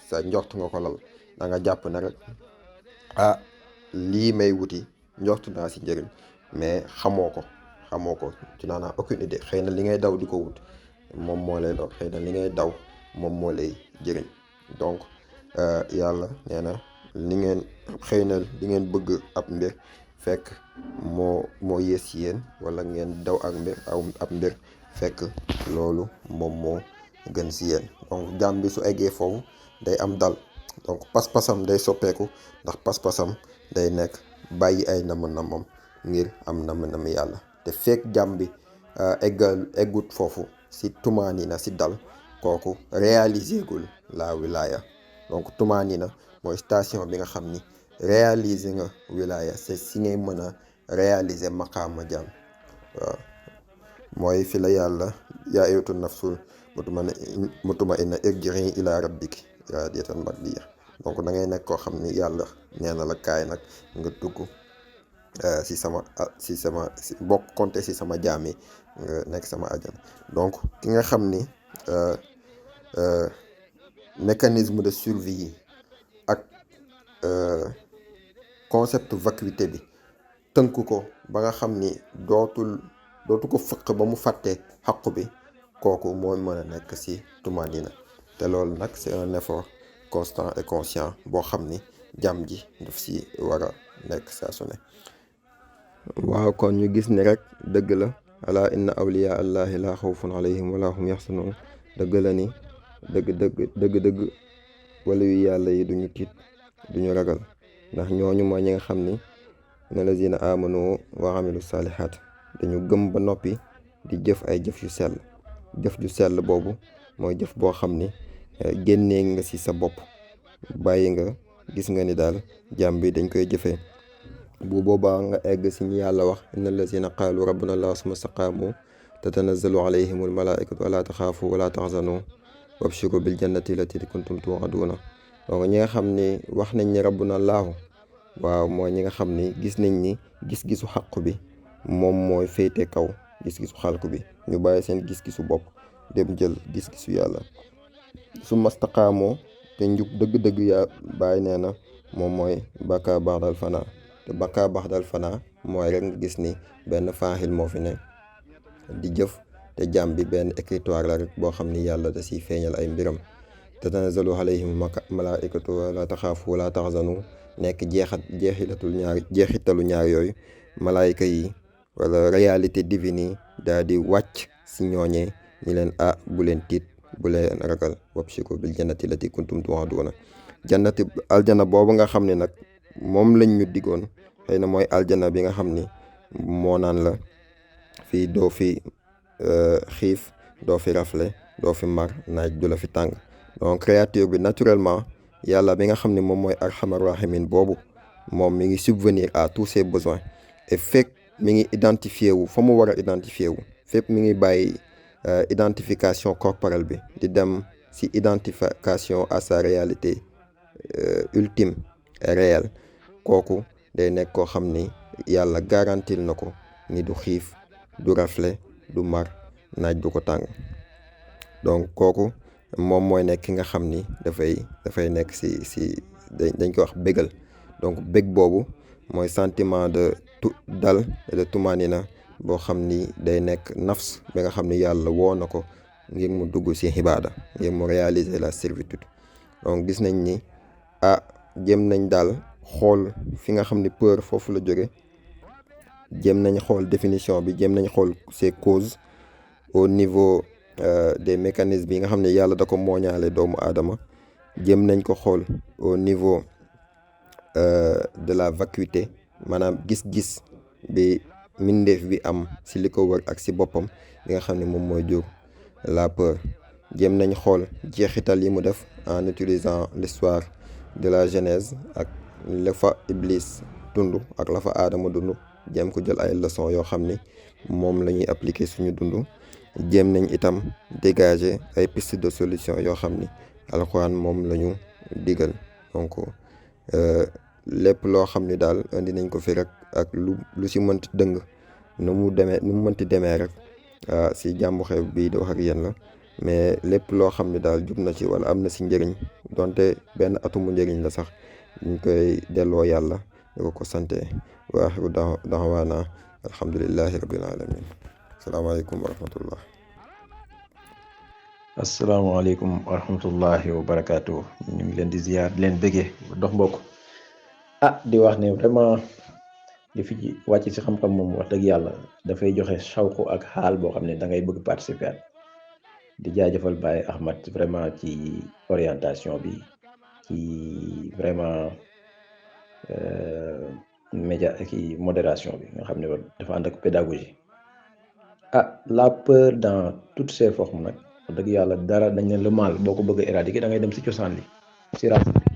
sa njort nga ko lal da nga jàpp na rek lii may wuti njort naa ci njëriñ mais xamoo ko xamoo ko, tu n'en as aucune idée. xëy na li ngay daw di ko wut moom moo lay lor, xëy na li ngay daw moom moo lay jëriñ. donc yàlla nee na li ngeen xëy na li ngeen bëgg ab mbir fekk moo yées ci yéen, wala ngeen daw ak mbir ab mbir fekk loolu moom moo gën ci yéen. donc jàmm bi su eggee foofu day am dal, donc pas-pasam day soppeeku, ndax pas-pasam day nekk bàyyi ay namm-nammam ngir am namm-namm yàlla. te fekk jàmm bi eggut foofu ci tumaanina ci dal, kooku réaliser gul la wilaya. donc tumaanina mooy station bi nga xam ni réaliser nga wilaya, c'est si ngay mën a réaliser maqaama jàmm. waaw mooy fi la yàlla yaa ayyatuha nafsul mutma'inna irji'i ila rabbiki raadiyatan mardiyya. donc da ngay nekk koo xam ni yàlla nee na la kaay nag nga dugg si bokk compter si sama jaam yi, nga nekk sama àjjana. donc ki nga xam ni mécanisme de survie yi ak concept vacuité bi tënk ko ba nga xam ni dootu ko fëq ba mu fàtte xaqu bi, kooku mooy mën a nekk ci tumaanina. te loolu nag c'est un effort constant et conscient boo xam ni jàmm ji daf ci war a nekk saa su ne. waaw kon ñu gis ni rek dëgg la, ala inna awliya allahi la xawfun alayhim wala hum yaxsanun. dëgg la ni dëgg wala yu yàlla yi duñu tiit duñu ragal, ndax ñooñu mooy ñi nga xam ni inna lazina amanu wa amilu salihat, dañu gëm ba noppi di jëf ay jëf yu sell. jëf ju sell boobu mooy jëf boo xam ni génnee nga ci sa bopp, bàyyi nga gis nga ni daal jàmm bi dañ koy jëfee. bu boobaa nga egg ci ñi yàlla wax inna lazina qaalu rabbuna allah summa staqaamu tatanazzalu alayhimul malaikatu alla taxaafu wala taxzanu wabshiru bil jannati lati kuntum tu'aduna. donc ñi nga xam ni wax nañ ni rabbuna allahu, waaw mooy ñi nga xam ni gis nañ ni gis-gisu xaq bi moom mooy féete kaw gis-gisu xalku bi, ñu bàyyi seen gis-gisu bopp dem jël gis-gisu yàlla. su mastaqaamoo te njub dëgg-dëgg yaa bàyyi nee na moom mooy baka baxdal fana. te baka baxdal fana mooy rek nga gis ni benn faaxil moo fi ne di jëf, te jàmm bi benn écritoire la rek boo xam ni yàlla da siy feeñal ay mbiram. tatanazzalu alayhim malaikatu wala taxaafu wala taxzanu nekk jeexitalu ñaar yooyu. malaayika yi wala réalité divine yi daal di wàcc si ñooñee ñi leen bu leen tiit bu leen ragal, wabshiru bil jannati lati kuntum tu'aduna. aljana boobu nga xam ne nag moom lañ ñu diggoon, xëy na mooy aljana bi nga xam ni moo naan la fii doo fi xiif, doo fi rafle, doo fi mar, naaj du la fi tàng. donc créature bi naturellement yàlla bi nga xam ne moom mooy arhamar rahimin boobu, moom mi ngi subvenir à tous ses besoins. et fekk mi ngi identifié wu fa mu war a identifié wu, fépp mi ngi bàyyi identification corporelle bi di dem ci identification à sa réalité ultime et réelle. kooku day nekk koo xam ni yàlla garantil na ko ni du xiif, du rafle, du mar, naaj du ko tàng. donc kooku moom mooy nekk ki nga xam ni dafay nekk ci dañ ko wax bégal. donc bég boobu mooy sentiment de dal et de tumanina boo xam ni day nekk nafs bi nga xam ni yàlla woo na ko ngir mu dugg ci xibaada, ngir mu réaliser la servitude. donc gis nañ ni jëm nañ daal xool fi nga xam ni peur foofu la jóge, jëm nañ xool définition bi, jëm nañ xool ses causes au niveau des mécanismes yi nga xam ne yàlla da ko mooñaale doomu aadama, jëm nañ ko xool au niveau de la vacuité, maanaam gis-gis bi mindeef bi am ci li ko wër ak ci boppam, li nga xam ne moom mooy jur la peur. jëm nañ xool jeexital yi mu def en utilisant l'histoire de la Genèse ak la fa Iblis dund ak la fa aadama dund, jëm ko jël ay leçons yoo xam ni moom la ñuy appliquer suñu dund. jéem nañ itam dégager ay pistes de solution yoo xam ni alxuraan moom la ñu digal. donc lépp loo xam ni daal indi nañ ko fi rek ak lu ci mënti dëng nu mu mënti demee rek ci Jàmbu Xew bii di wax ak yéen la. mais lépp loo xam ni daal jub na ci wala am na ci njëriñ, donte benn atumu njëriñ la sax, ñu koy delloo yàlla ñu ko sante. wa axiru da'waana alhamdulillahi rabbil alamin. asalaamaaleykum wa rahmatullah. asalaamaaleykum wa rahmatullahi wa barakaatu. ñu ngi leen di ziar di leen bëggee dox mbokk di wax ne vraiment li fi wàcc ci xam-xam moom wax dëgg yàlla dafay joxe sawqu ak xaal boo xam ne da ngay bëgg participer di jaajëfal Baye Ahmad vraiment ci orientation bi ci vraiment média ki modération bi nga xam ne dafa ànd ak pédagogie. La peur dans toutes ses formes nag wax dëgg yàlla dara dañ ne le mal boo ko bëgg a éradiquer da ngay dem ci cosaan li ci racine bi.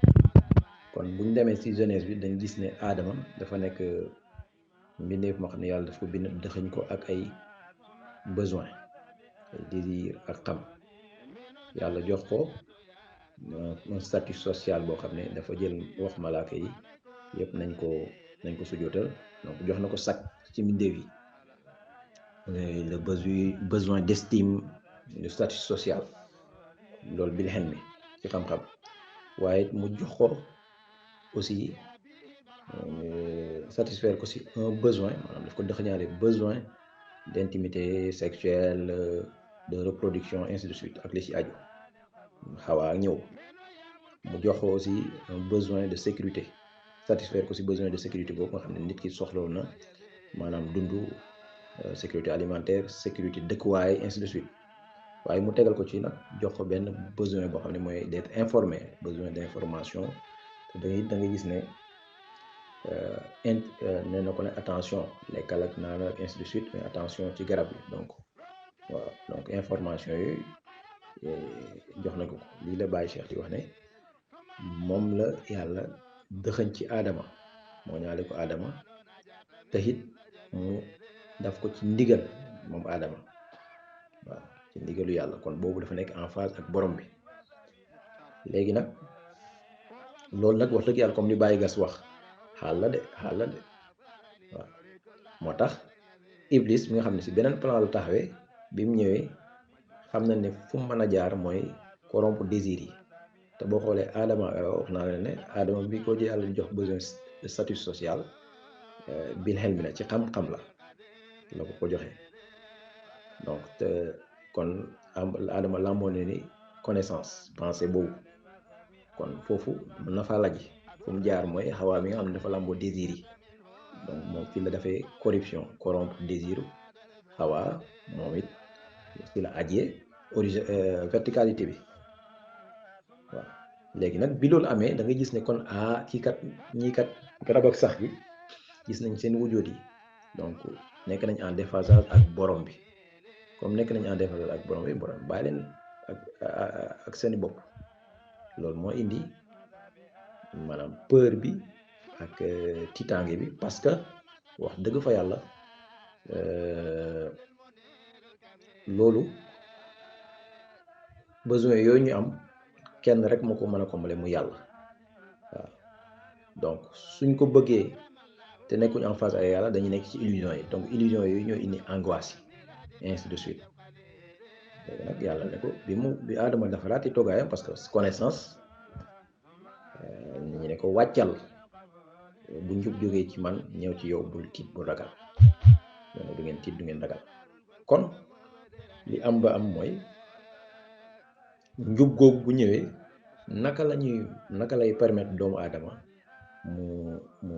kon bu ñu demee ci jeunesse bi dañ gis ne aadama dafa nekk mbindeef moo xam ne yàlla daf ko bind dëxëñ ko ak ay besoin ay désir ak xam yàlla jox ko un statut social boo xam ne dafa jël wax malaaka yi yëpp nañ ko sujootal donc jox na ko sakk ci mbindeef yi le besoin d'estime, le statut social loolu bil xen mi ci xam-xam waaye mu jox ko aussi satisfaire ko si un besoin maanaam daf ko dëxëñaale besoin d'intimité sexuelle de reproduction ainsi de suite ak li ci aju xawaa ñëw mu jox ko aussi un besoin de sécurité satisfaire ko si besoin de sécurité boobu nga xam ne nit ki soxlaw na maanaam dundu sécurité alimentaire sécurité dëkkuwaay ainsi de suite waaye mu tegal ko ci nag jox ko benn besoin boo xam ne mooy d'être informé besoin d'information te da ngay gis ne nee na ko ne attention lekkal ak naan ak ainsi de suite mais attention ci garab yi donc waaw donc information yooyu jox na ko lii la Baye Cheikh di wax ne moom la yàlla dëxëñ ci aadama moo ñaale ko aadama te it mu daf ko ci ndigal moom aadama waaw ci ndigalu yàlla kon boobu dafa nekk en phase ak borom bi léegi nag loolu nag wax dëgg yàlla comme li Baye Gas wax xaal la de waaw moo tax Iblis mi nga xam ne si beneen plan lu taxawee bi mu ñëwee xam na ne fu mu mën a jaar mooy corrompre désir yi te boo xoolee aadama wax naa leen ne aadama bi ko ci yàlla jox besoin de statut social bil xel mi la ci xam-xam la ko joxee donc te kon aadama làmboo ne ni connaissance pensée boobu kon foofu mën na faa laj fu mu jaar mooy xawaa mi nga xam ne dafa làmboo désir yi donc moom fii la dafay corruption corrompre désir xawaa moom it fi la ajee verticalité bi waaw léegi nag bi loolu amee da nga gis ne kon ñii kat garab ak sax gi gis nañ seen wujjoot yi donc nekk nañ en déphasage ak borom bi comme nekk nañ en déphasage ak borom bi bàyyi leen ak seeni bopp loolu moo indi maanaam peur bi ak tiitaange bi parce que wax dëgg fa yàlla loolu besoin yooyu ñu am kenn rek moo ko mën a combler mu yàlla waaw donc suñ ko bëggee te nekkuñ en face ak yàlla dañuy nekk ci illusion yi donc illusion yooyu ñoo indi angoisse yi ainsi de suite léegi nag yàlla ne ko bi Adama dafa raati toogaayam parce que connaissance ñu ne ko wàccal bu njub jógee ci man ñëw ci yow bul tiit bul ragal du ngeen tiit du ngeen ragal kon li am ba am mooy njub googu bu ñëwee naka lay permettre doomu aadama mu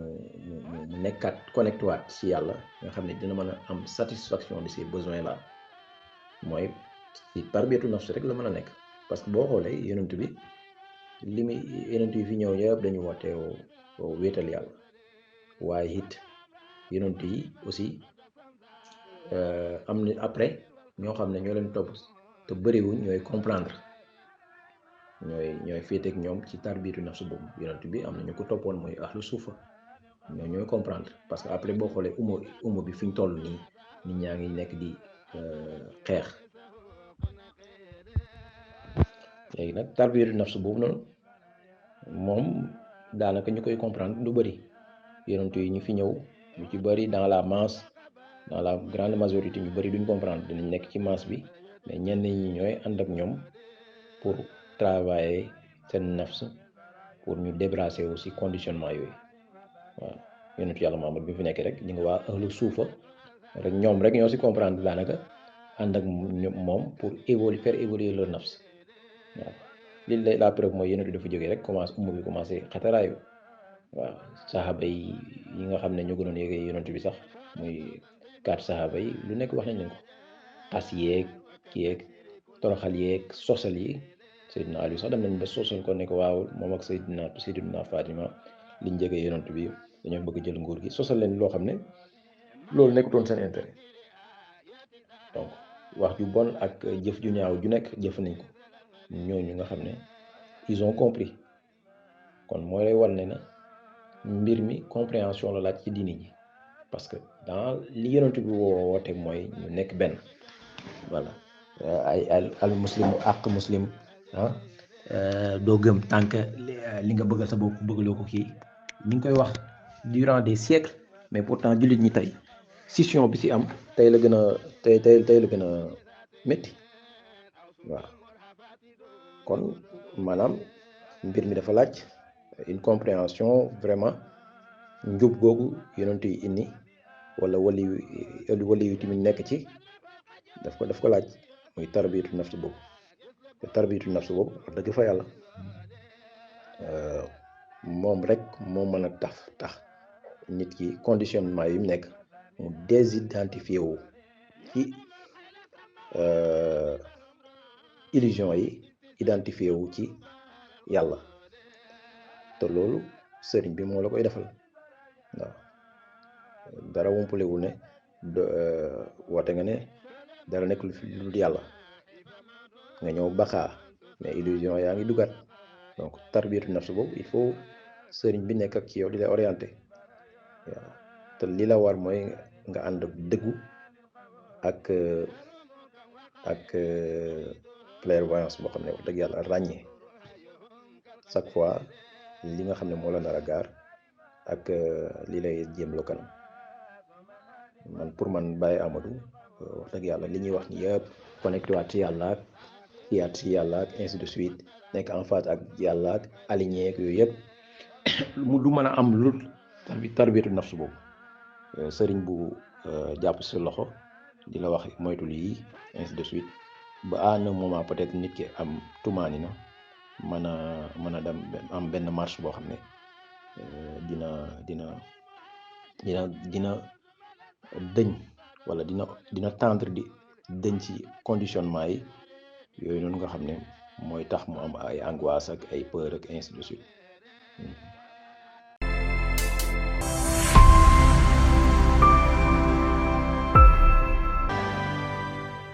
nekkaat connecté waat ci yàlla nga xam ne dina mën a am satisfaction de ses besoins là mooy ci tarbiyatu nafs rek la mën a nekk parce que boo xoolee yonent bi yonent yi fi ñëw yëpp dañu woote wéetal yàlla waaye it yonent yi aussi am na après ñoo xam ne ñoo leen topp te bëriwuñ ñooy comprendre ñooy féeteeg ñoom ci tarbiyatu nafs boobu yonent bi am na ñu ko toppoon mooy ahlu suufa ñooy comprendre parce que après boo xoolee umo bi fi ñu toll nii nit ñaa ngi nekk di xeex léegi nag tarbiyatu nafs boobu noonu moom daanaka ñu koy comprendre du bëri yonent yi ñu fi ñëw ñu ci bëri dans la masse dans la grande majorité ñu bëri duñ comprendre dinañ nekk ci masse bi mais ñenn ñi ñooy ànd ak ñoom pour travailler seen nafs pour ñu débrasser aussi conditionnement yooyu waaw yonentu yàlla Muhammad bi fi nekk rek ñu ngi waa ahlu suufa rek ñoom rek ñoo si comprendre daanaka ànd ak moom pour faire évoluer leur nafs waaw li la preuve mooy yonent bi dafa jógee rek commencé xataraayu waaw saxaaba yi nga xam ne ñoo gënoon yéegee yonent bi sax muy 4 saxaaba yi lu nekk wax nañ leen ko xas yeeg toroxal yeeg sosal yi Seydina Aliou sax dem nañ ba sosal ko ne ko waaw moom ak Seydina Fatima liñ jege yonent bi dañoo bëgg jël nguur gi sosal leen loo xam ne loolu nekkutoon seen intérêt donc wax ju bon ak jëf ju ñaaw ju nekk jëf nañ ko ñooñu nga xam ne ils ont compris kon mooy lay wan ne na mbir mi compréhension la laaj ci diini ji parce que dans li yonent bi woote mooy ñu nekk benn voilà ay al muslimu àq muslim doo gëm tànk li nga bëggal sa bopp bëggaloo ko kii ñu ngi koy wax durant des siècles mais pourtant jullit ñi tey scission bi ci am tey la gën a tey la gën a métti waaw kon maanaam mbir mi dafa laaj une compréhension vraiment njub googu yonent yi indi wala wali yu tamit nekk ci daf ko laaj muy tarbiyatu nafs boobu te tarbiyatu nafs boobu wax dëgg fa yàlla moom rek moo mën a tax nit ki conditionnement yi mu nekk mu désidentifié wu ci illusion yi identifié wu ci yàlla te loolu sëriñ bi moo la koy defal waaw dara wumpalewul ne woote nga ne dara nekk lu dul yàlla nga ñëw baxaa mais illusion yaa ngi dugat donc tarbiyatu nafs boobu il faut sëriñ bi nekk ak ci yow di la orienté waaw te li la war mooy nga ànd ak dëggu ak clairvoyance boo xam ne wax dëgg yàlla ràññee chaque fois li nga xam ne moo la nar a gaar ak li lay jéem loo kanam man pour man Baye Amadou wax dëgg yàlla li ñuy wax ni yëpp connecté waat ci yàlla ak kiyaat ci yàlla ak ainsi de suite nekk en phase ak yàlla ak aligné ak yooyu yëpp mu du mën a am lu tarbiyatu nafs boobu sëriñ bu jàpp si loxo di la wax moytul yi ainsi de suite ba à un moment peut-être nit ki am tumaani na mën a dem am benn marche boo xam ne dina dëñ wala dina tendre di dëñ ci conditionnement yi yooyu noonu nga xam ne mooy tax mu am ay angoisse ak ay peur ak ainsi de suite